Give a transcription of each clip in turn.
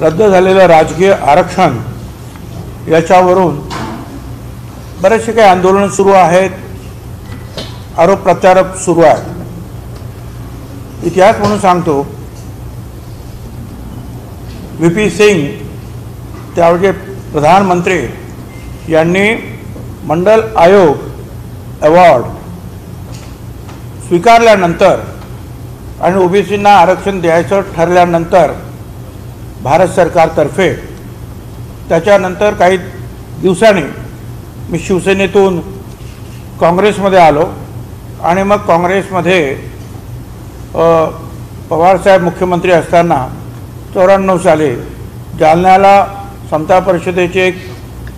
रद्द झालेलं राजकीय आरक्षण याच्यावरून बरेचसे काही आंदोलन सुरू आहेत, आरोप प्रत्यारोप सुरू आहेत. इतिहास म्हणून सांगतो, व्ही.पी. सिंग त्यावेळचे प्रधानमंत्री यांनी मंडल आयोग अवॉर्ड स्वीकारल्यानंतर आणि ओबीसींना आरक्षण द्यायचं ठरल्यानंतर भारत सरकारतर्फे त्याच्यानंतर काही दिवसांनी मी शिवसेनेतून काँग्रेसमध्ये आलो आणि मग काँग्रेसमध्ये पवारसाहेब मुख्यमंत्री असताना 94 साली जालन्याला समता परिषदेची एक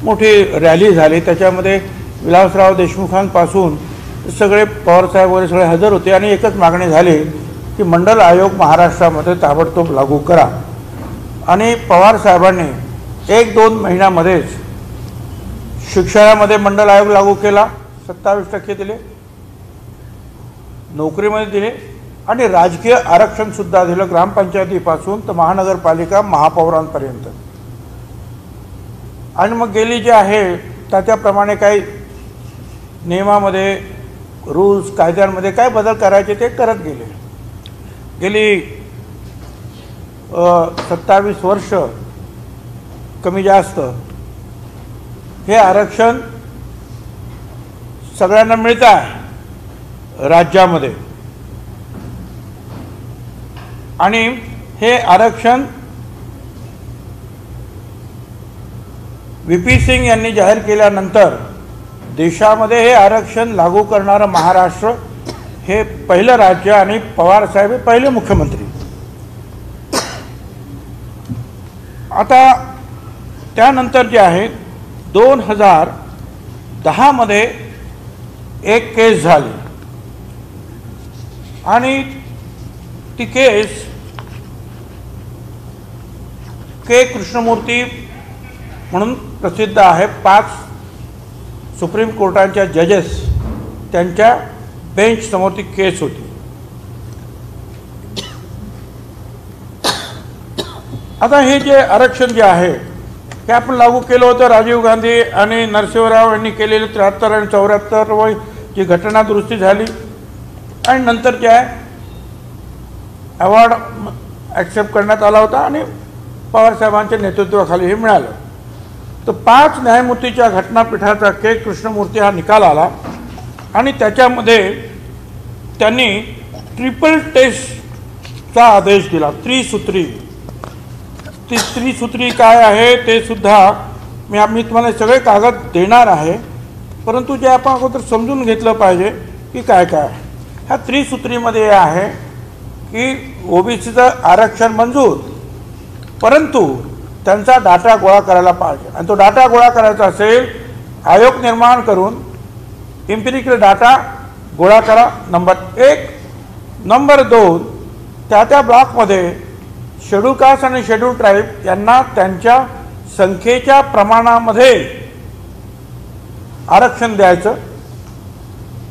मोठी रॅली झाली. त्याच्यामध्ये विलासराव देशमुखांपासून सगळे पवारसाहेब वगैरे सगळे हजर होते आणि एकच मागणी झाली की मंडल आयोग महाराष्ट्रामध्ये ताबडतोब लागू करा. आणि पवारसाहेबांनी 1-2 महिन्यामध्येच शिक्षणामध्ये मंडल आयोग लागू केला, 27% दिले, नोकरीमध्ये दिले आणि राजकीय आरक्षणसुद्धा दिलं, ग्रामपंचायतीपासून तर महानगरपालिका महापौरांपर्यंत. आणि मग गेली जे आहे त्याच्याप्रमाणे काही नियमामध्ये रूल्स कायद्यांमध्ये काय बदल करायचे ते करत गेले. गेली 27 वर्ष कमी जास्त हे आरक्षण सगळ्यांना मिळतं आहे राज्यामध्ये. आणि हे आरक्षण व्ही.पी. सिंग यांनी जाहीर केल्यानंतर देशामध्ये हे आरक्षण लागू करणारं महाराष्ट्र हे पहिलं राज्य आणि पवारसाहेब हे पहिले मुख्यमंत्री. आता त्यानंतर जे आहे 2010 मध्ये एक केस झाली आणि ती केस के. कृष्णमूर्ती म्हणून प्रसिद्ध आहे. 5 सुप्रीम कोर्टाच्या जजेस त्यांच्या बेंच समोर ती केस होती. आता हे जे आरक्षण जे आहे हे आपण लागू केलं होतं. राजीव गांधी आणि नरसिंहराव यांनी केलेले 73 आणि 74 जी घटना दुरुस्ती झाली आणि नंतर जे आहे अवॉर्ड ॲक्सेप्ट करण्यात आला होता आणि पवारसाहेबांच्या नेतृत्वाखाली हे मिळालं. तर 5 न्यायमूर्तीच्या घटनापीठाचा के. कृष्णमूर्ती हा निकाल आला आणि त्याच्यामध्ये त्यांनी ट्रिपल टेस्टचा आदेश दिला. त्रिसूत्री. ती त्रिसूत्री काय आहे ते सुद्धा मी तुम्हाला सगळे कागद देणार आहे, परंतु जे आपण अगोदर समजून घेतलं पाहिजे की काय काय आहे. ह्या त्रिसूत्रीमध्ये आहे की ओबीसीचं आरक्षण मंजूर, परंतु त्यांचा डाटा गोळा करायला पाहिजे आणि तो डाटा गोळा करायचा असेल आयोग निर्माण करून इम्पिरिकल डाटा गोळा करा. नंबर 1. नंबर 2, त्या ब्लॉकमध्ये शेड्यूल कास्ट आणि शेड्यूल ट्राईब यांना त्यांच्या संख्येच्या प्रमाणामध्ये आरक्षण द्यायचं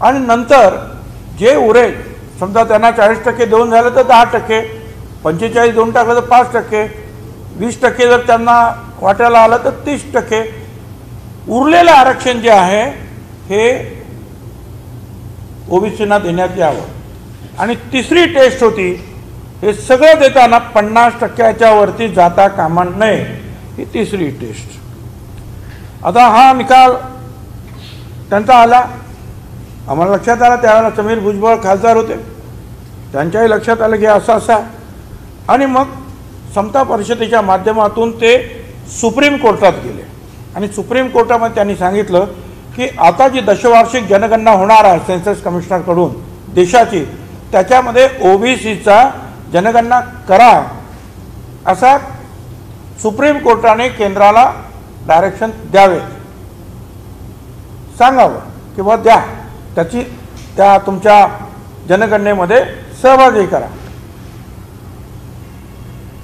आणि नंतर जे उरेल, समजा त्यांना 40% देऊन झालं तर 10%, 45 देऊन टाकलं तर 5%, 20% जर त्यांना वाट्याला आलं तर 30%. उरलेलं आरक्षण जे आहे हे ओबीसींना देण्यात यावं. आणि तिसरी टेस्ट होती, हे सगळं देताना 50%च्या वरती जाता कामा नये, ही तिसरी टेस्ट. आता हा निकाल त्यांचा आला, आम्हाला लक्षात आला. त्यावेळेला समीर भुजबळ खासदार होते, त्यांच्याही लक्षात आलं की असं असं आहे. आणि मग समता परिषदेच्या माध्यमातून ते सुप्रीम कोर्टात गेले आणि सुप्रीम कोर्टामध्ये त्यांनी सांगितलं की आता जी दशवार्षिक जनगणना होणार आहे सेन्सस कमिशनरकडून देशाची, त्याच्यामध्ये ओबीसीचा जनगणना करा असा सुप्रीम कोर्टाने केंद्राला डायरेक्शन द्यावे, सांगावं किंवा द्या, त्याची त्या तुमच्या जनगणनेमध्ये सहभागी करा.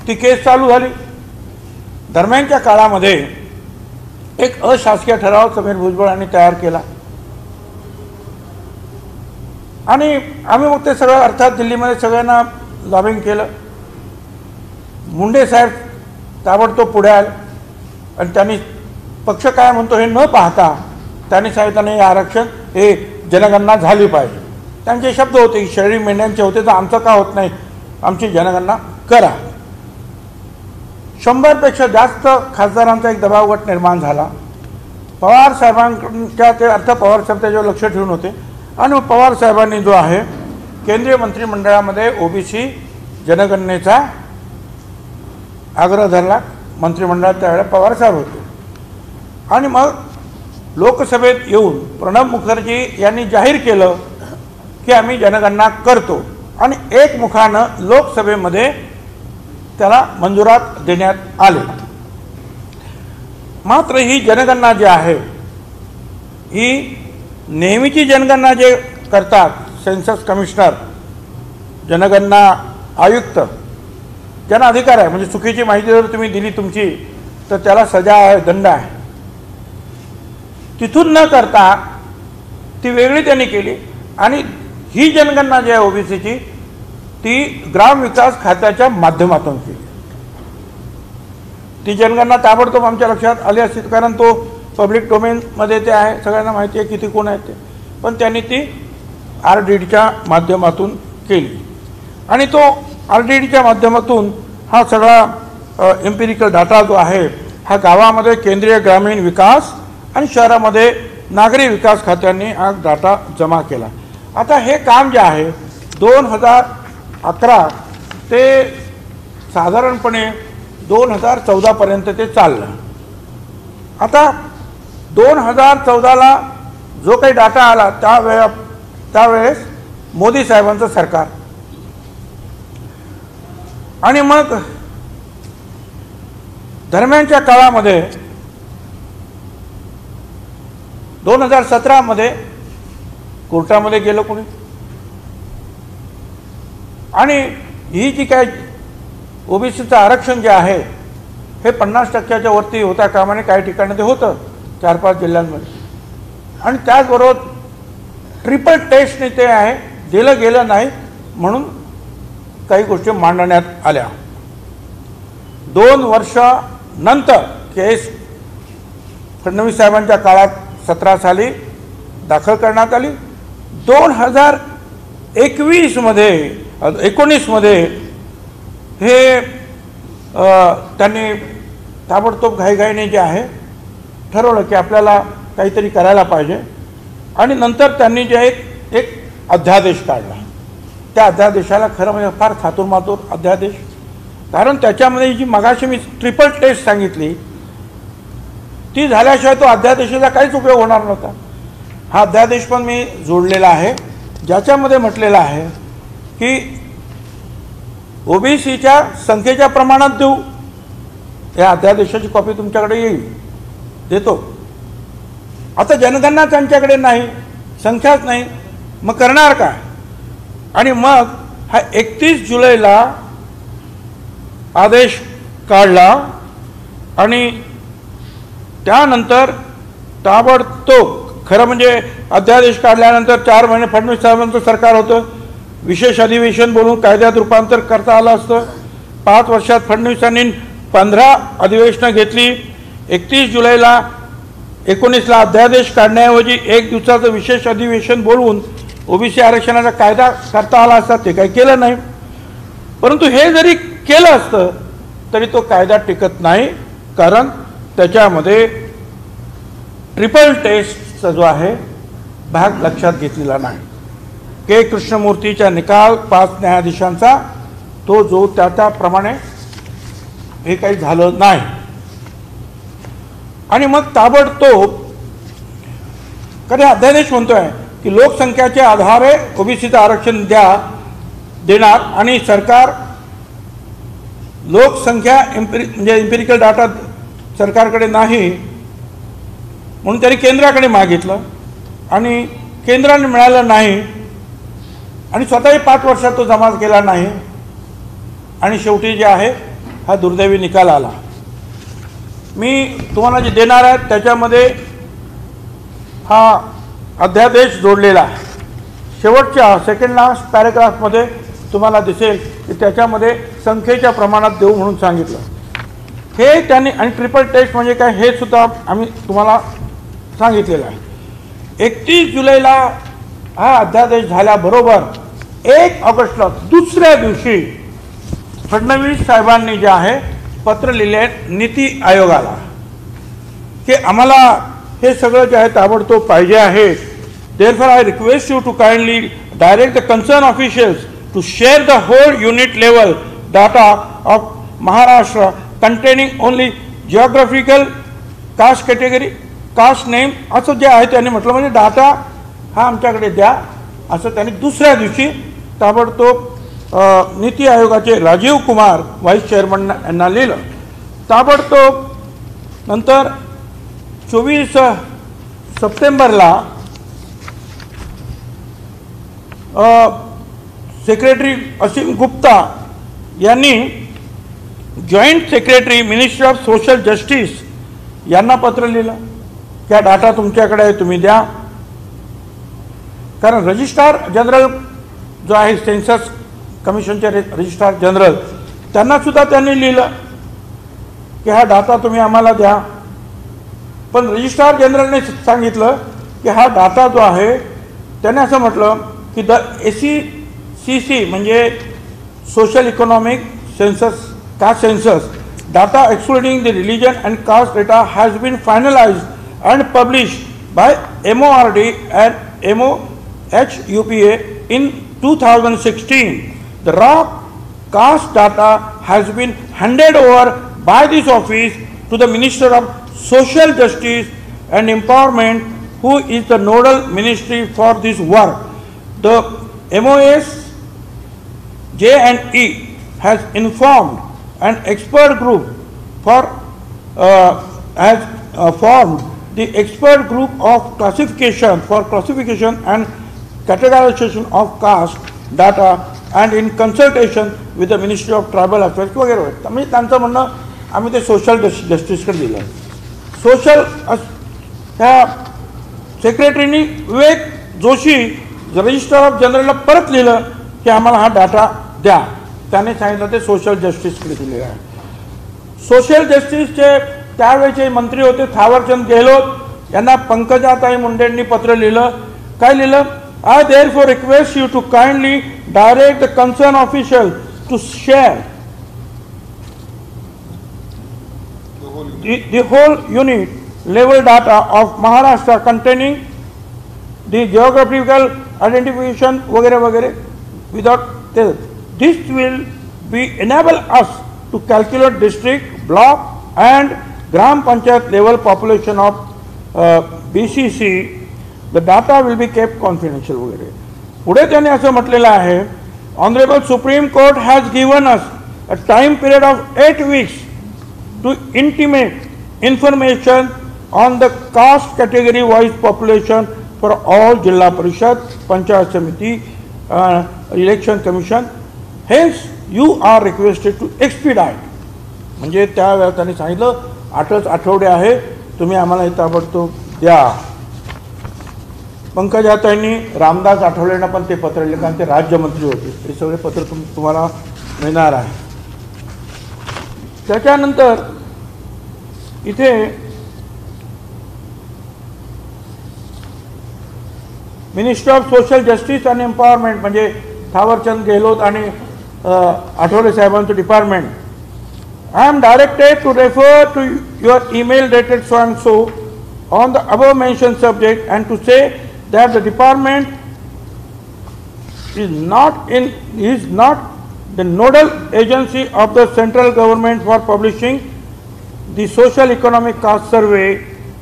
ती केस चालू झाली. दरम्यानच्या काळामध्ये एक अशासकीय ठराव समीर भुजबळ यांनी तयार केला आणि आम्ही मग ते सगळं अर्थात दिल्लीमध्ये सगळ्यांना लॉबिंग केलं. मुंडे साहेब ताबडतोब पुढे आले आणि त्यांनी पक्ष काय म्हणतो हे न पाहता त्यांनी सांगितलं नाही, आरक्षण हे जनगणना झाली पाहिजे. त्यांचे शब्द होते की शहरी मेंढ्यांचे होते तर आमचं का होत नाही, आमची जनगणना करा. 100पेक्षा जास्त खासदारांचा एक दबाव गट निर्माण झाला. पवार साहेबांच्या ते अर्थ पवार साहेब त्याच्यावर लक्ष ठेवून होते आणि पवार साहेबांनी जो आहे केंद्रीय मंत्रिमंडळामध्ये ओबीसी जनगणनेचा आग्रह धरला. मंत्रिमंडळात त्यावेळेला पवार साहेब होते आणि मग लोकसभेत येऊन प्रणब मुखर्जी यांनी जाहीर केलं की आम्ही जनगणना करतो आणि एकमुखानं लोकसभेमध्ये त्याला मंजुरात देण्यात आले. मात्र ही जनगणना जी आहे ही नेहमीची जनगणना जे करतात सेन्सस कमिशनर, जनगणना आयुक्त, ज्यांना अधिकार आहे, म्हणजे चुकीची माहिती जर तुम्ही दिली तुमची तर त्याला सजा आहे, दंड आहे, तिथून न करता ती वेगळी त्यांनी केली आणि ही जनगणना जी आहे ओबीसीची ती ग्रामविकास खात्याच्या माध्यमातून केली. ती जनगणना ताबडतोब आमच्या लक्षात आली असती, कारण तो पब्लिक डोमेनमध्ये ते आहे, सगळ्यांना माहिती आहे किती कोण आहेत ते, पण त्यांनी ती RDDच्या माध्यमातून केली आणि तो RDDच्या माध्यमातून हा सगळा एम्पिरिकल डाटा जो आहे हा गावामध्ये केंद्रीय ग्रामीण विकास आणि शहरामध्ये नागरी विकास खात्यांनी हा डाटा जमा केला. आता हे काम जे आहे 2011 ते साधारणपणे 2014पर्यंत ते चाललं. आता 2014ला जो काही डाटा आला त्यावेळेस मोदी साहेबांचं सरकार आणि मग दरम्यानच्या काळामध्ये 2017मध्ये कोर्टामध्ये गेलं कोणी आणि ही जी काय ओबीसीचं आरक्षण जे आहे हे 50%च्या वरती होता कामाने काही ठिकाणी ते होतं 4-5 जिल्ह्यांमध्ये आणि त्याचबरोबर ट्रिपल टेस्टने ते आहे दिलं गेलं नाही म्हणून काही गोष्टी मांडण्यात आल्या. 2 वर्षानंतर केस फडणवीस साहेबांच्या काळात 17 साली दाखल करण्यात आली. 2019मध्ये हे त्यांनी ताबडतोब घाईघाईने जे आहे ठरवलं की आपल्याला काहीतरी करायला पाहिजे आणि नंतर त्यांनी जे एक अध्यादेश काढला. त्या अध्यादेशाला खरं म्हणजे फार थातुरमातुर अध्यादेश, कारण त्याच्यामध्ये जी मगाशी मी ट्रिपल टेस्ट सांगितली ती झाल्याशिवाय तो अध्यादेशाचा काहीच उपयोग होणार नव्हता. हा अध्यादेश पण मी जोडलेला आहे ज्याच्यामध्ये म्हटलेलं आहे की ओबीसीच्या संख्येच्या प्रमाणात देऊ. या अध्यादेशाची कॉपी तुमच्याकडे येईल, देतो. आता जनगणना त्यांच्याकडे नाही, संख्याच नाही, मग करणार काय? आणि मग हा 31 जुलैला आदेश काढला आणि त्यानंतर ताबडतोब खरं म्हणजे अध्यादेश काढल्यानंतर 4 महिने फडणवीस साहेबांचं सरकार होतं. विशेष अधिवेशन बोलून कायद्यात रूपांतर करता आलं असतं. 5 वर्षात फडणवीसांनी 15 अधिवेशनं घेतली. 31 जुलैला 19ला अध्यादेश काढण्याऐवजी 1 दिवसाचं विशेष अधिवेशन बोलवून ओबीसी आरक्षणाचा कायदा करता आला असता, ते काही केलं नाही. परंतु हे जरी केलं असतं तरी तो कायदा टिकत नाही, कारण त्याच्यामध्ये ट्रिपल टेस्टचा जो आहे भाग लक्षात घेतलेला नाही. के कृष्णमूर्तीच्या निकाल 5 न्यायाधीशांचा तो जो त्याप्रमाणे हे काही झालं नाही आणि मग ताबडतोब कधी अध्यादेश म्हणतोय की लोकसंख्याच्या आधारे ओबीसीचं आरक्षण देणार आणि सरकार लोकसंख्या म्हणजे एम्पिरिकल डाटा सरकारकडे नाही म्हणून त्यांनी केंद्राकडे मागितलं आणि केंद्राने मिळालं नाही आणि स्वतःही 5 वर्षात तो जमा केला नाही आणि शेवटी जे आहे हा दुर्दैवी निकाल आला. मी तुम्हाला जे देणार आहे त्याच्यामध्ये हा अध्यादेश जोडलेला आहे. शेवटच्या सेकंड लास्ट पॅरेग्राफमध्ये तुम्हाला दिसेल की त्याच्यामध्ये संख्येच्या प्रमाणात देऊ म्हणून सांगितलं. हे त्यांनी, आणि ट्रिपल टेस्ट म्हणजे काय हे सुद्धा आम्ही तुम्हाला सांगितलेलं आहे. 31 जुलैला हा अध्यादेश झाल्याबरोबर 1 ऑगस्टला दुसऱ्या दिवशी फडणवीस साहेबांनी जे आहे पत्र लिहिले नीती आयोगाला की आम्हाला हे सगळं जे आहे ताबडतोब पाहिजे आहे. Therefore, I request you to kindly direct the concerned officials to share the whole unit level data of Maharashtra containing only geographical caste category, caste name असं जे आहे त्यांनी म्हटलं, म्हणजे डाटा हा आमच्याकडे द्या असं त्यांनी दुसऱ्या दिवशी ताबडतोब नीती आयोगाचे राजीव कुमार व्हाईस चेअरमन यांना लिहिलं. ताबडतोब नंतर 24 सप्टेंबरला सेक्रेटरी असीम गुप्ता यांनी joint secretary ministry of social justice यांना पत्र लिहिलं की हा डाटा तुमच्याकडे आहे, तुम्ही द्या. कारण रजिस्ट्रार जनरल जो आहे सेन्सस कमिशनचे रजिस्ट्रार जनरल त्यांना सुद्धा त्यांनी लिहिलं की हा डाटा तुम्ही आम्हाला द्या. पण रजिस्ट्रार जनरलने सांगितलं की हा डाटा जो आहे त्याने असं म्हटलं की द SECC म्हणजे social economic census caste census data excluding the religion and caste data has been finalised and published by MORD and MOHUPA in 2016. The raw caste data has been handed over by this office to the Minister of Social Justice and Empowerment, who is the nodal ministry for this work. The MOS J&E has informed an expert group has formed the expert group of classification and categorization of caste data and in consultation with the Ministry of Tribal Affairs वगैरे. म्हणजे त्यांचं म्हणणं आम्ही ते social जस्टिसकडे दिलं. Social ह्या सेक्रेटरीनी Vivek Joshi registrar of जनरलला परत लिहिलं की आम्हाला हा डाटा द्या. त्याने सांगितलं ते सोशल जस्टिसकडे दिलेलं आहे. सोशल जस्टिसचे त्यावेळेचे मंत्री होते थावरचंद गेहलोत यांना पंकजाताई मुंडेंनी पत्र लिहिलं. काय लिहिलं? I therefore request you to kindly direct the concerned official to share the whole unit level data of Maharashtra containing the geographical identification वगैरह वगैरह without this will be enable us to calculate district, block and gram panchayat level population of BCC. The data will be kept confidential वगैरे. पुढे त्याने असं म्हटलेलं आहे, Honorable Supreme Court has given us a time period of 8 weeks to intimate information on the caste category wise population for all Jilla Parishad, Panchayat Samiti, Election Commission. Hence you are requested to expedite. म्हणजे त्यावेळेला त्यांनी सांगितलं 8 आठवडे आहे, तुम्ही आम्हाला हे ताबडतोब द्या. पंकजाताईंनी रामदास आठवलेंना पण ते पत्र लिहिलं, कारण ते राज्यमंत्री होते. हे सगळे पत्र तुम्हाला मिळणार आहे. त्याच्यानंतर इथे ministry of social justice and empowerment म्हणजे थावरचंद गेहलोत आणि आठवले साहेबांचं department. I am directed to refer to your email dated so and so on the above mentioned subject and to say that the department is not the nodal agency of the central government for publishing the social economic caste survey.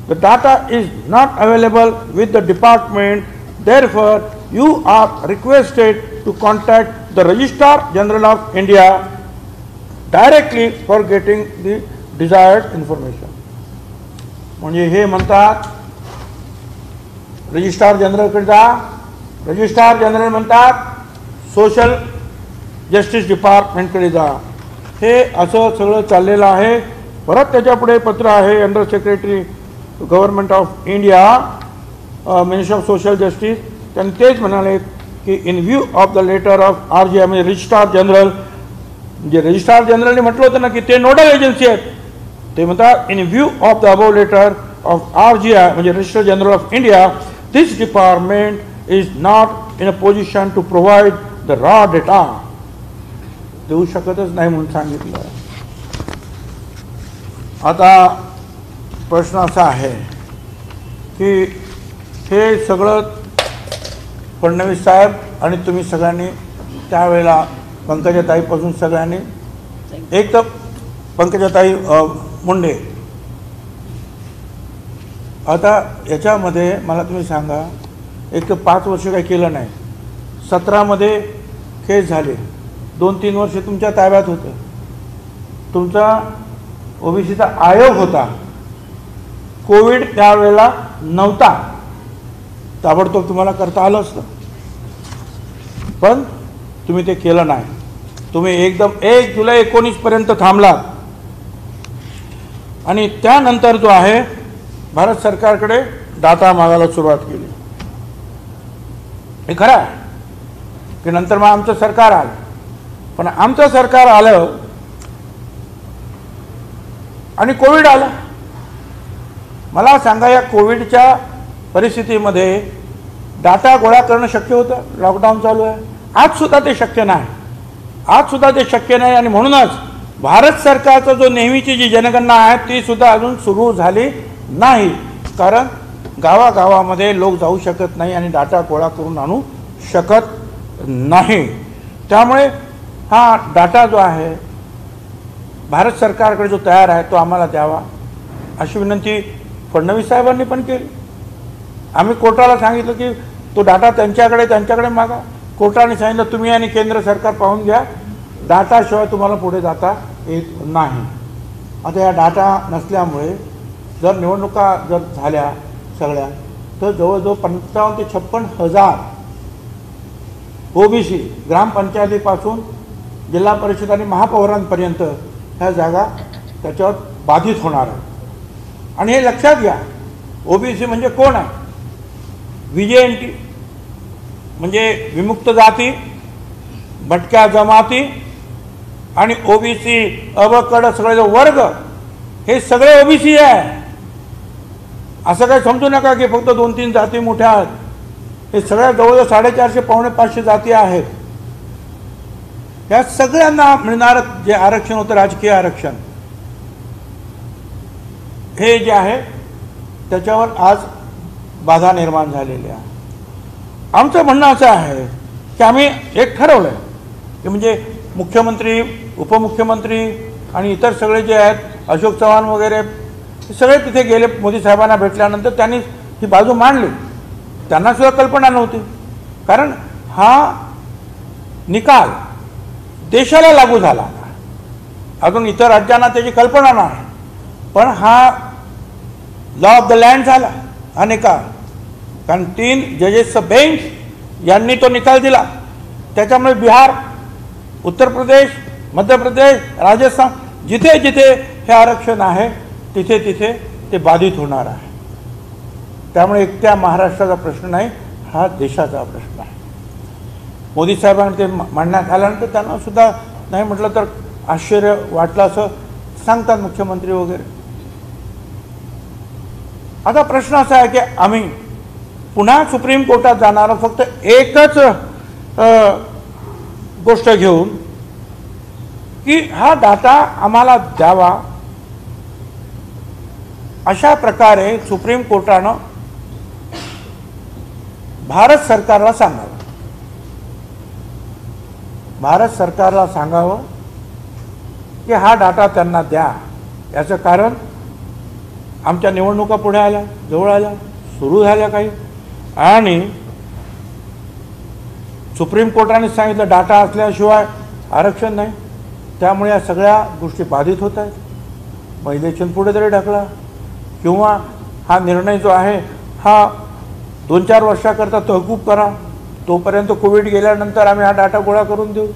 The data is not available with the department. Therefore, you are requested to contact the Registrar General of India directly for getting the desired information. म्हणजे हे म्हणतात registrar जनरलकडे जा. Registrar general म्हणतात social justice डिपार्टमेंटकडे जा. हे असं सगळं चाललेलं आहे. परत त्याच्या पुढे पत्र आहे under secretary government of India ministry of social justice. त्यांनी तेच म्हणाले की in view of the letter of RJ म्हणजे रजिस्ट्रार जनरल, म्हणजे रजिस्ट्रार जनरलने म्हटलं होतं ना की ते नोडल एजन्सी आहेत, ते म्हणतात in view of the above letter of RGI म्हणजे register general of India, this department is not in a position to provide the raw data. देऊ शकतच नाही म्हणून सांगितलं. आता प्रश्न असा आहे की हे सगळं फडणवीस साहेब आणि तुम्ही सगळ्यांनी त्यावेळेला पंकजाताईपासून सगळ्यांनी, एक तर पंकजाताई मुंडे, आता याच्यामध्ये मला तुम्ही सांगा, एक तर 5 वर्ष काही केलं नाही, 17मध्ये केस झाले, 2-3 वर्ष तुमच्या ताब्यात होतं, तुमचा ओबीसीचा आयोग होता, कोविड त्यावेळेला नव्हता, ताबडतोब तुम्हाला करता आलं असतं, पण तुम्ही ते केलं नाही. तुम्ही एकदम 1 जुलै 19 पर्यंत थांबलात आणि त्यानंतर जो आहे भारत सरकारकडे डाटा मागायला सुरुवात केली. हे खरं आहे की नंतर मग आमचं सरकार आलं, पण आमचं सरकार आलं आणि कोविड आला. मला सांगा, या कोविडच्या परिस्थितीमध्ये डाटा गोळा करणं शक्य होतं? लॉकडाऊन चालू आहे, आज सुद्धा ते शक्य नाही, आज सुद्धा ते शक्य नाही. आणि म्हणूनच भारत सरकारचा जो नेहमीची जी जनगणना आहे ती सुद्धा अजून सुरू झाली नाही, कारण गावागावामध्ये लोक जाऊ शकत नाही आणि डाटा गोळा करून आणू शकत नाही. त्यामुळे हा डाटा जो आहे भारत सरकारकडे जो तयार आहे तो आम्हाला द्यावा अशी विनंती फडणवीस साहेबांनी पण केली. आम्ही कोर्टाला सांगितलं की तो डाटा त्यांच्याकडे मागा. कोर्टाने सांगितलं तुम्ही आणि केंद्र सरकार पाहून घ्या, डाटाशिवाय तुम्हाला पुढे जाता येत नाही. आता या डाटा नसल्यामुळे जर निवडणुका जर झाल्या सगळ्या, तर जवळजवळ 55,000 ते 56,000 ओबीसी ग्रामपंचायतीपासून जिल्हा परिषद आणि महापौरांपर्यंत ह्या जागा त्याच्यावर बाधित होणार आहे. आणि हे लक्षात घ्या, ओबीसी म्हणजे कोण आहे? VJNT म्हणजे विमुक्त जाती, भटक्या जमाती आणि ओबीसी अबकड सगळे जो वर्ग, हे सगळे ओबीसी आहे. असं काही समजू नका की फक्त 2-3 जाती मोठ्या आहेत. हे सगळ्या जवळजवळ 450-500 जाती आहेत. या सगळ्यांना मिळणारं जे आरक्षण होतं, राजकीय आरक्षण, हे जे आहे त्याच्यावर आज बाधा निर्माण झालेली आहे. आमचं म्हणणं असं आहे की आम्ही एक ठरवलं आहे की म्हणजे मुख्यमंत्री, उपमुख्यमंत्री आणि इतर सगळे जे आहेत, अशोक चव्हाण वगैरे सगळे तिथे गेले. मोदी साहेबांना भेटल्यानंतर त्यांनी ही बाजू मांडली. त्यांना सुद्धा कल्पना नव्हती, कारण हा निकाल देशाला लागू झाला, अजून इतर राज्यांना त्याची कल्पना नाही, पण हा लॉ ऑफ द लँड झाला हा निकाल. कारण 3 जजेसचं बेंच यांनी तो निकाल दिला. त्याच्यामुळे बिहार, उत्तर प्रदेश, मध्य प्रदेश, राजस्थान, जिथे जिथे हे आरक्षण आहे तिथे तिथे ते बाधित होणार आहे. त्यामुळे एकट्या महाराष्ट्राचा प्रश्न नाही, हा देशाचा प्रश्न आहे. मोदी साहेबांनी ते मांडण्यात आल्यानंतर त्यांना सुद्धा नाही म्हटलं तर आश्चर्य वाटलं असं सांगतात मुख्यमंत्री वगैरे. आता प्रश्न असा आहे की आम्ही पुन्हा सुप्रीम कोर्टात जाणार फक्त एकच गोष्ट घेऊन की हा डाटा आम्हाला द्यावा, अशा प्रकारे सुप्रीम कोर्टानं भारत सरकारला सांगावं. भारत सरकारला सांगावं की हा डाटा त्यांना द्या. याचं कारण आमच्या निवडणुका पुढे आल्या, जवळ आल्या, सुरू झाल्या काही, आणि सुप्रीम कोर्टाने सांगितलं डाटा असल्याशिवाय आरक्षण नाही. त्यामुळे या सगळ्या गोष्टी बाधित होत आहेत. मग इलेक्शन पुढे तरी ढकला, किंवा हा निर्णय जो आहे हा 2-4 वर्षाकरता तहकूब करा, तोपर्यंत कोविड गेल्यानंतर आम्ही हा डाटा गोळा करून देऊ.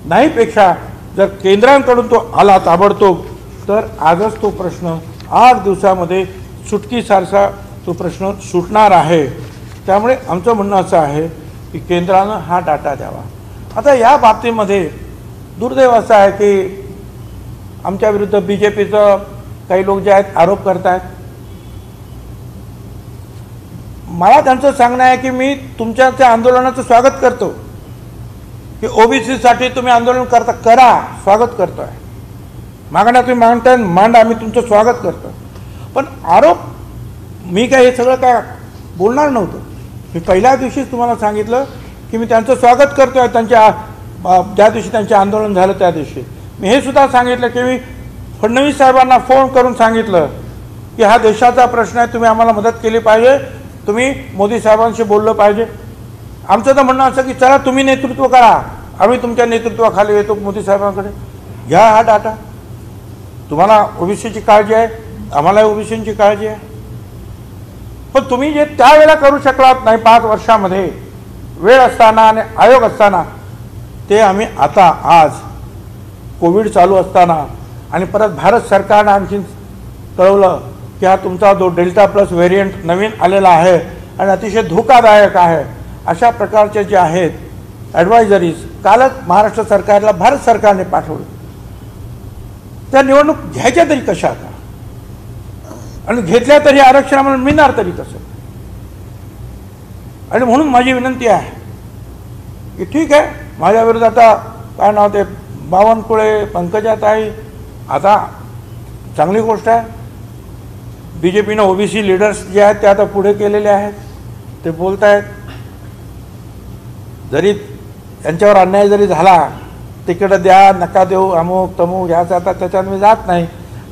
नाहीपेक्षा जर केंद्रांकडून तो आला ताबडतोब, तर आजच तो प्रश्न 8 दिवसामध्ये सुटकीसारखा तो प्रश्न सुटणार आहे. त्यामुळे आमचं म्हणणं असं आहे की केंद्रानं हा डाटा द्यावा. आता या बाबतीमध्ये दुर्दैव असं आहे की आमच्या विरुद्ध BJPचं काही लोक जे आहेत आरोप करतायत. मला त्यांचं सांगणं आहे की मी तुमच्या त्या आंदोलनाचं स्वागत करतो की ओबीसीसाठी तुम्ही आंदोलन करा, स्वागत करतोय. मागण्या तुम्ही मांडताय, मांडा, आम्ही तुमचं स्वागत करतो. पण आरोप मी काय हे सगळं काय बोलणार नव्हतं. मी पहिल्या दिवशीच तुम्हाला सांगितलं की मी त्यांचं स्वागत करतोय. त्यांच्या ज्या दिवशी त्यांचे आंदोलन झालं त्या दिवशी मी हे सुद्धा सांगितलं की मी फडणवीस साहेबांना फोन करून सांगितलं की हा देशाचा प्रश्न आहे, तुम्ही आम्हाला मदत केली पाहिजे, तुम्ही मोदी साहेबांशी बोललं पाहिजे. आमचं तर म्हणणं असं की चला तुम्ही नेतृत्व करा, आम्ही तुमच्या नेतृत्वाखाली येतो मोदी साहेबांकडे. घ्या हा डाटा. तुम्हाला ओबीसीची काळजी आहे, आम्हालाही ओबीसीची काळजी आहे. पण तुम्ही जे त्यावेळेला करू शकलात नाही 5 वर्षामध्ये, वेळ असताना आणि आयोग असताना, ते आम्ही आता आज कोविड चालू असताना आणि परत भारत सरकारनं आणखी कळवलं की हा तुमचा जो डेल्टा प्लस व्हेरियंट नवीन आलेला आहे आणि अतिशय धोकादायक आहे, अशा प्रकारचे जे आहेत ॲडवायझरीज कालच महाराष्ट्र सरकारला भारत सरकारने पाठवलं. त्या निवडणूक घ्यायच्या तरी कशा आता, आणि घेतल्या तरी आरक्षण आम्हाला मिळणार तरी कसं. आणि म्हणून माझी विनंती आहे की ठीक आहे, माझ्या विरोधात आता काय नाव ते बावनकुळे, पंकजाताई, आता चांगली गोष्ट आहे. बीजेपीनं ओबीसी लीडर्स जे आहेत ते आता पुढे केलेले आहेत, ते बोलत आहेत. जरी त्यांच्यावर अन्याय जरी झाला, तिकडं द्या, नका देऊ, अमुक तमुक ह्याचं आता त्याच्यात मी जात नाही,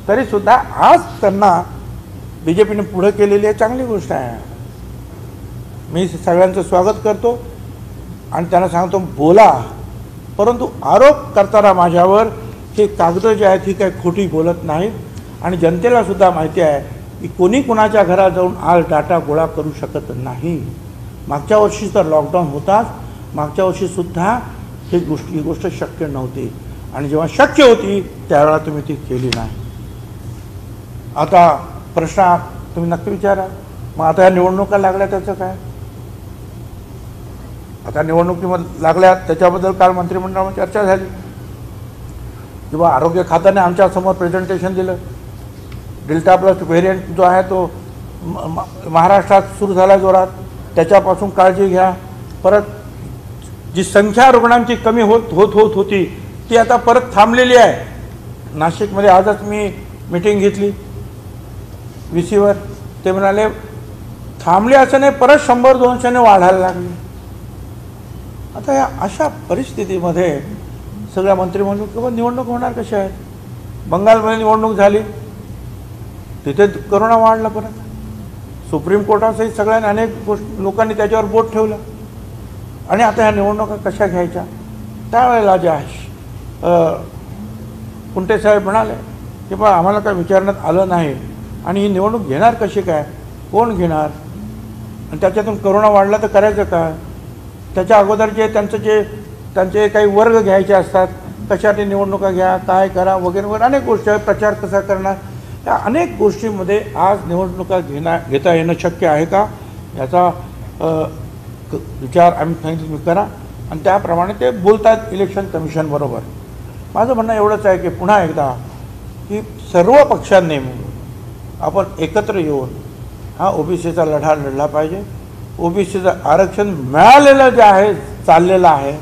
तरीसुद्धा आज त्यांना बीजेपीने पुढे केलेली आहे, चांगली गोष्ट आहे. मी सगळ्यांचं स्वागत करतो आणि त्यांना सांगतो बोला, परंतु आरोप करताना माझ्यावर हे कागद जे आहेत ही काही खोटी बोलत नाहीत. आणि जनतेला सुद्धा माहिती आहे की कोणी कुणाच्या घरात जाऊन आज डाटा गोळा करू शकत नाही. मागच्या वर्षी तर लॉकडाऊन होताच, मागच्या वर्षीसुद्धा ही गोष्ट शक्य नव्हती, आणि जेव्हा शक्य होती त्यावेळेला तुम्ही ती केली नाही. आता प्रश्न तुम्ही नक्की विचारा, मग आता या निवडणुका लागल्या त्याचं काय. आता निवडणुकीमध्ये लागल्या त्याच्याबद्दल काल मंत्रिमंडळामध्ये चर्चा झाली किंवा आरोग्य खात्याने आमच्यासमोर प्रेझेंटेशन दिलं. डेल्टा प्लस व्हेरियंट जो आहे तो महाराष्ट्रात सुरू झाला जोरात, त्याच्यापासून काळजी घ्या. परत जी संख्या रुग्णांची कमी होती ती आता परत थांबलेली आहे. नाशिकमध्ये आजच मी मीटिंग घेतली VCवर, ते म्हणाले थांबले असं नाही, परत 100-200 वाढायला लागले. आता या अशा परिस्थितीमध्ये सगळ्या मंत्रिमंडळ किंवा निवडणूक होणार कशा आहेत. बंगालमध्ये निवडणूक झाली, तिथे करोना वाढला. परत सुप्रीम कोर्टासहित सगळ्यांनी अनेक लोकांनी त्याच्यावर बोट ठेवलं. आणि आता ह्या निवडणुका कशा घ्यायच्या. त्यावेळेला जे आहे कुंटे साहेब म्हणाले की बा आम्हाला काय विचारण्यात आलं नाही, आणि ही निवडणूक घेणार कशी काय, कोण घेणार, आणि त्याच्यातून करोना वाढला तर करायचं काय. त्याच्या अगोदर त्यांचे काही वर्ग घ्यायचे असतात, कशासाठी निवडणुका घ्या, काय करा वगैरे वगैरे अनेक गोष्टी आहेत, प्रचार कसा करणार, त्या अनेक गोष्टींमध्ये आज निवडणुका घेता येणं शक्य आहे का याचा विचार आम्ही सांगितलं तुम्ही करा. आणि त्याप्रमाणे ते बोलतात इलेक्शन कमिशन बरोबर. माझं म्हणणं एवढंच आहे की पुन्हा एकदा की सर्व पक्षांनी आपण एकत्र येऊन हा ओबीसीचा लढा लढला पाहिजे. ओबीसीचं आरक्षण मिळालेलं जे आहे, चाललेलं आहे,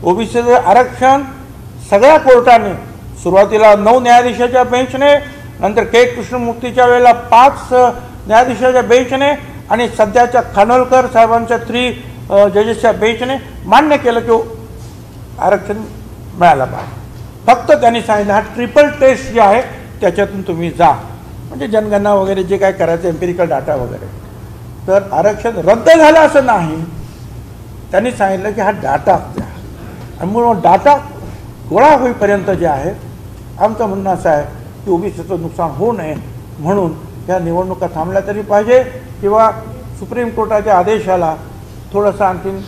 ओबीसीचं आरक्षण सगळ्या कोर्टाने, सुरुवातीला 9 न्यायाधीशाच्या बेंचने, नंतर के कृष्णमूर्तीच्या वेळेला 5 न्यायाधीशाच्या बेंचने, आणि सध्याच्या खानोलकर साहेबांच्या 3 जजेसच्या बेंचने मान्य केलं की आरक्षण मिळालं पाहिजे. फक्त त्यांनी सांगितलं हा ट्रिपल टेस्ट जे आहे त्याच्यातून तुम्ही जा, म्हणजे जनगणना वगैरे जे काय करायचं एम्पिरिकल डाटा वगैरे. तर आरक्षण रद्द झालं असं नाही, त्यांनी सांगितलं की हा डाटा द्या. आणि म्हणून डाटा गोळा होईपर्यंत जे आहे आमचं म्हणणं असं आहे की ओबीसीचं नुकसान होऊ नये म्हणून या निवडणुका थांबल्या तरी पाहिजे, किंवा सुप्रीम कोर्टाच्या आदेशाला थोडंसं आणखीन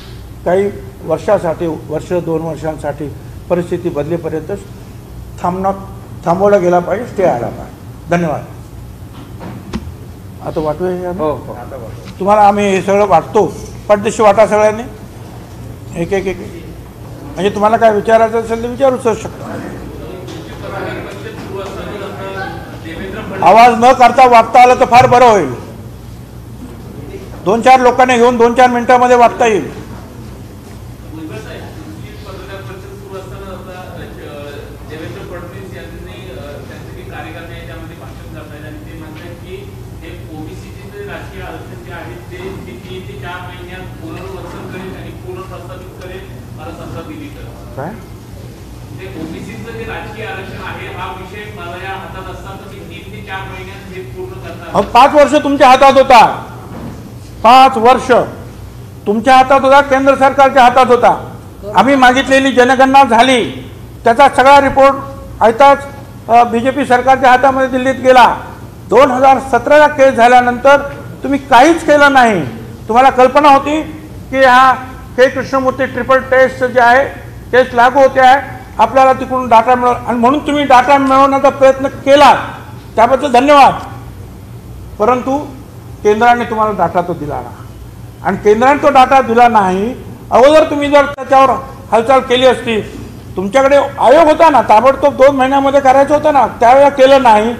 काही वर्षासाठी, 1-2 वर्षांसाठी परिस्थिती बदलेपर्यंत थांबवला गेला पाहिजे, स्टे आला पाहिजे. धन्यवाद. आता वाटूया तुम्हाला, आम्ही हे सगळं वाटतो, पटदिशी वाटा सगळ्यांनी एक एक एक, म्हणजे तुम्हाला काय विचारायचं असेल तर विचारूच शकता. आवाज न करता वागता आलं तर फार बरं होईल. 2-4 लोकांना घेऊन 2-4 मिनिटांमध्ये वागता येईल. काय ओबीसीचं जे राजकीय आरक्षण आहे हा विषय मला या हातात असताना मी 3 ते 4 महिन्यात हे पूर्ण करणार. 5 वर्ष तुमच्या हातात होता. 5 वर्ष तुमच्या हातात होता, केंद्र सरकारच्या हातात होता. आम्ही मागितलेली जनगणना झाली, त्याचा सगळा रिपोर्ट आयताच बीजेपी सरकारच्या हातामध्ये दिल्लीत गेला. 2017ला केस झाल्यानंतर तुम्ही काहीच केलं नाही. तुम्हाला कल्पना होती की हा के कृष्णमूर्ती ट्रिपल टेस्ट जे आहे टेस्ट लागू होते आहे, आपल्याला तिकडून डाटा मिळव, आणि म्हणून तुम्ही डाटा मिळवण्याचा प्रयत्न केला, त्याबद्दल धन्यवाद. परंतु केंद्राने तुम्हाला डाटा तो दिला नाही, आणि केंद्राने तो डाटा दिला नाही. अगोदर तुम्ही जर त्याच्यावर हालचाल केली असती, तुमच्याकडे आयोग होता ना, ताबडतोब 2 महिन्यामध्ये करायचं होतं ना, त्यावेळेला केलं नाही.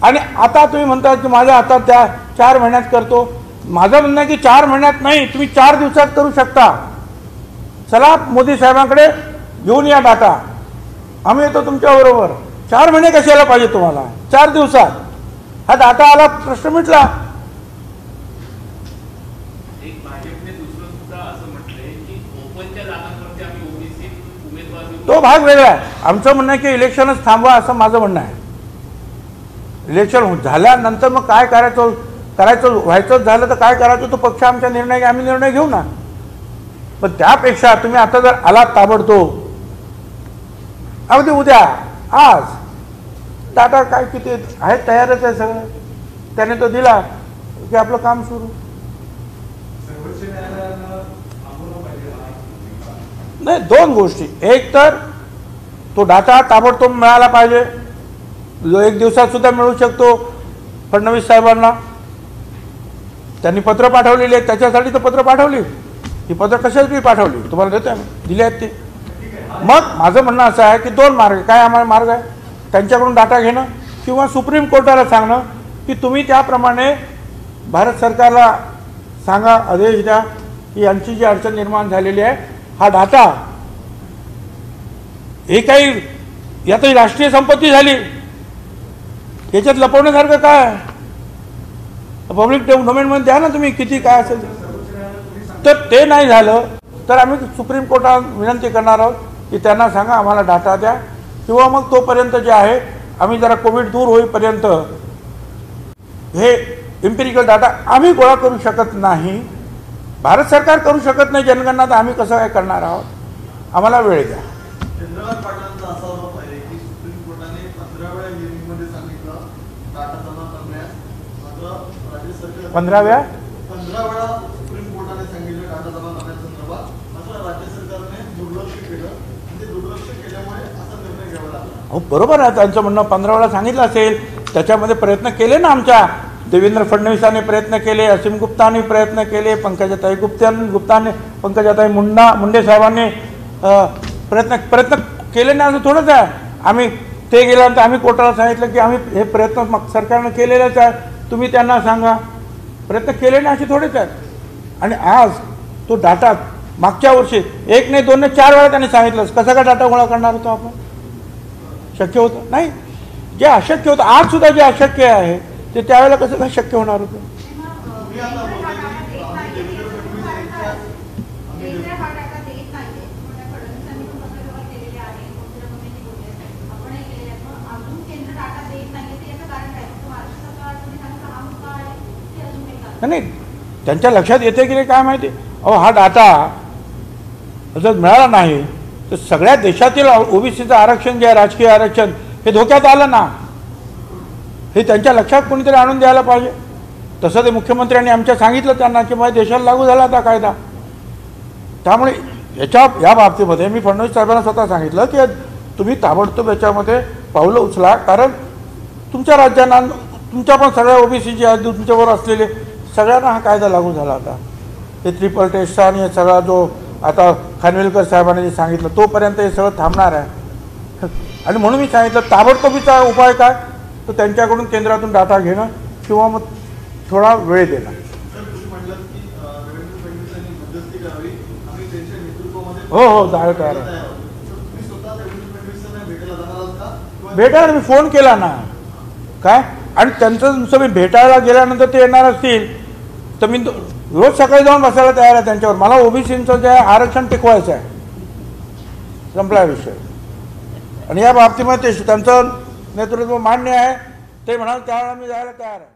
आणि आता तुम्ही म्हणता की माझ्या हातात त्या 4 महिन्यात करतो. माझं म्हणणं आहे की 4 महिन्यात नाही, तुम्ही 4 दिवसात करू शकता. चला मोदी साहेबांकडे घेऊन या डाटा, आम्ही येतो तुमच्याबरोबर. 4 महिने कशाला पाहिजे तुम्हाला? 4 दिवसात हा डाटा आला, प्रश्न मिटला. एक भाजपने दुसरं सुद्धा असं म्हटलंय की ओपनच्या जागांवरती आम्ही ओबीसी उमेदवार तो भाग वेगळा आहे. आमचं म्हणणं आहे की इलेक्शनच थांबवा, असं माझं म्हणणं आहे. इलेक्शन झाल्यानंतर मग काय करायचं व्हायचं झालं तर काय करायचं तो पक्ष आमचा निर्णय, आम्ही निर्णय घेऊ ना. पण त्यापेक्षा तुम्ही आता जर आलात ताबडतोब, अगदी उद्या आज डाटा काय किती आहे तयारच आहे सगळं, त्याने तो दिला की आपलं काम सुरू. नाही, 2 गोष्टी. एक तर तो डाटा ताबडतोब मिळाला पाहिजे, जो 1 दिवसात सुद्धा मिळू शकतो. फडणवीस साहेबांना त्यांनी पत्र पाठवलेली आहेत, त्याच्यासाठी तर पत्र पाठवली. ही पत्र कशासाठी पाठवली तुम्हाला देतो, दिली आहेत ती. मग माझं म्हणणं असं आहे की 2 मार्ग. काय आम्हाला मार्ग आहे? त्यांच्याकडून डाटा घेणं किंवा सुप्रीम कोर्टाला सांगणं की तुम्ही त्याप्रमाणे भारत सरकारला सांगा, आदेश द्या की यांची जी अडचण निर्माण झालेली आहे, हा डाटा हे काही यात राष्ट्रीय संपत्ती झाली, याच्यात लपवण्यासारखं काय? पब्लिक डोमेनमध्ये द्या ना तुम्ही, किती काय असेल. तर ते नाही झालं तर आम्ही सुप्रीम कोर्टात विनंती करणार आहोत की त्यांना सांगा आम्हाला डाटा द्या, किंवा मग तोपर्यंत जे आहे आम्ही जरा कोविड दूर होईपर्यंत हे इम्पिरिकल डाटा आम्ही गोळा करू शकत नाही, भारत सरकार करू शकत नाही जनगणना, तर आम्ही कसं काय करणार आहोत? आम्हाला वेळ द्या. चंद्रकांत पाटलांचा असा आरोप आहे की सुप्रीम कोर्टाने 15 वेळा हिअरिंगमध्ये सांगितलं डाटा जमा करण्यास, मात्र राज्य सरकार 15 वेळा सुप्रीम कोर्टाने सांगितलं डाटा जमा करण्यासंदर्भात, मात्र राज्य सरकारने दुर्लक्ष केलं. ते दुर्लक्ष केल्यामुळे असा निर्णय घ्यावा लागला. हो, बरोबर आहे त्यांचं म्हणणं. 15 वेळा सांगितलं असेल, त्याच्यामध्ये प्रयत्न केले ना. आमच्या देवेंद्र फडणवीसांनी प्रयत्न केले, असीम गुप्तांनी प्रयत्न केले, पंकजाताई मुंडे साहेबांनी प्रयत्न केले ना. असं थोडंच आहे. आम्ही ते गेल्यानंतर आम्ही कोर्टाला सांगितलं की आम्ही हे प्रयत्न सरकारनं केलेलेच आहे, तुम्ही त्यांना सांगा. प्रयत्न केले ना, असे थोडेच आहेत. आणि आज तो डाटा मागच्या वर्षी 1 नाही 2 नाही 4 वेळा त्यांनी सांगितलं, कसा काय डाटा गोळा करणार होतो आपण? शक्य होतं नाही. जे अशक्य होतं, आज सुद्धा जे अशक्य आहे ते त्यावेळेला कसं काय शक्य होणार होतं? नाही, त्यांच्या लक्षात येते की नाही काय माहिती. हा डाटा जर मिळाला नाही तर सगळ्या देशातील ओबीसीचं आरक्षण जे आहे, राजकीय आरक्षण, हे धोक्यात आलं ना. हे त्यांच्या लक्षात कोणीतरी आणून द्यायला पाहिजे. तसं ते मुख्यमंत्र्यांनी आमच्या सांगितलं त्यांना की माझ्या देशाला लागू झाला आता कायदा. त्यामुळे या बाबतीमध्ये मी फडणवीस साहेबांना स्वतः सांगितलं की तुम्ही ताबडतोब याच्यामध्ये पावलं उचला, कारण तुमच्या राज्यांना, तुमच्या पण सगळ्या ओबीसी जे आहेत तुमच्याबरोबर असलेले सगळ्यांना हा कायदा लागू झाला आता. हे ट्रिपल टेस्टचा आणि सगळा जो आता खानविलकर साहेबांनी जे सांगितलं तोपर्यंत हे सगळं थांबणार आहे. आणि म्हणून मी सांगितलं ताबडतोबीचा उपाय काय, तर त्यांच्याकडून केंद्रातून डाटा घेणं किंवा मग थोडा वेळ देणं. सर तुम्ही म्हटलं की देवेंद्र फडणवीस यांनी मध्यस्थी करावी, आम्ही त्यांच्या नेतृत्वामध्ये हो जायला तयार आहे. तर तुम्ही स्वतः देवेंद्र फडणवीसांना भेटायला जाणार आहात का? किंवा भेटायला मी फोन केला ना काय, आणि त्यांचं नुसतं मी भेटायला गेल्यानंतर ते येणार असतील तर मी रोज सकाळी जाऊन बसायला तयार आहे त्यांच्यावर. मला ओबीसीचं जे आरक्षण टिकवायचं आहे, संपला विषय. आणि या बाबतीमध्ये त्यांचं नेतृत्व मान्य आहे, ते म्हणाल त्यावेळेला मी जायला तयार आहे.